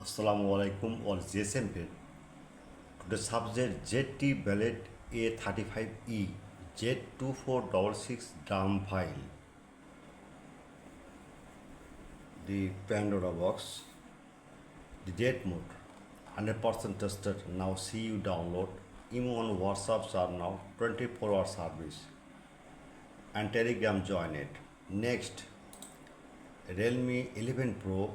Assalamu alaikum or GSM. The subject ZT Ballet A35E Z2466 DRAM file. The Pandora box. The date mode 100% tested. Now see you download. Email and WhatsApps are now 24-hour service. And Telegram join it. Next, Realme 11 Pro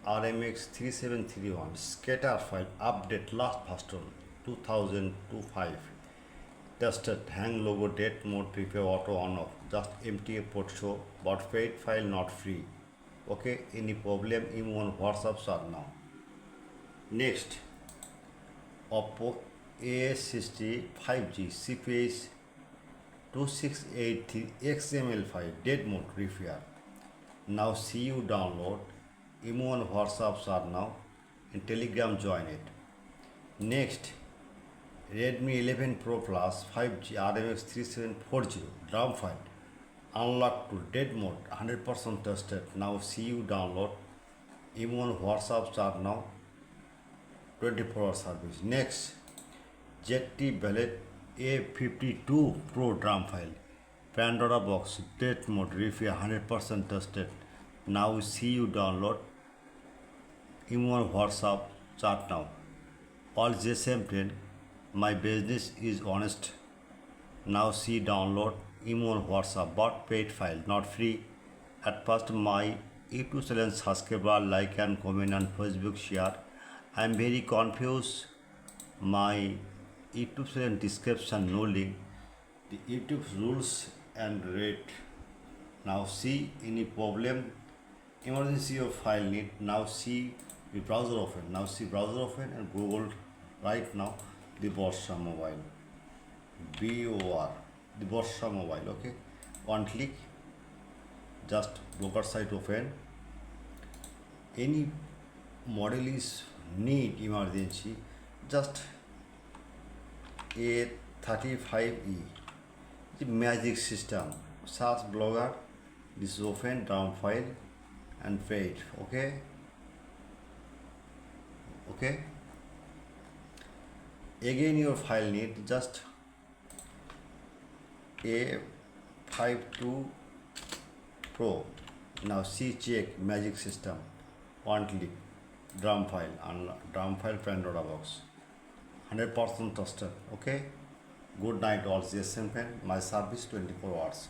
RMX 3731 scatter file update last version 2025. Tested hang logo date mode prepare auto on off just MTA port show but paid file not free. Okay, any problem email on WhatsApps are now. Next, Oppo A60 5G CPH2683 XML file dead mode repair. Now see you download. Email and WhatsApps are now. In Telegram join it. Next, Redmi 11 Pro Plus 5G RMX 3740 DRAM file unlocked to dead mode 100% tested. Now see you download. Email and WhatsApps are now 24-hour service. Next, ZT Ballet A52 Pro DRAM file Pandora box date mode repair 100% tested. Now see you download. Email WhatsApp chat now. All GSM10. My business is honest. Now see download. Email WhatsApp but paid file not free. At first my YouTube channel subscriber like and comment and Facebook share. I am very confused. My YouTube channel description no link. The YouTube rules and rate. Now see any problem emergency of file need. Now see the browser open. Now see browser open and Google right now the Borsha Mobile. BOR the Borsha Mobile. Okay, one click just broker site open. Any model is need emergency just A35E the magic system search blogger. This is open down file and paid. Okay, again your file need just A52 Pro. Now see check magic system one click DRAM file and DRAM file Pandora box 100% trusted. Okay, good night all GSM fan. My service 24 hours.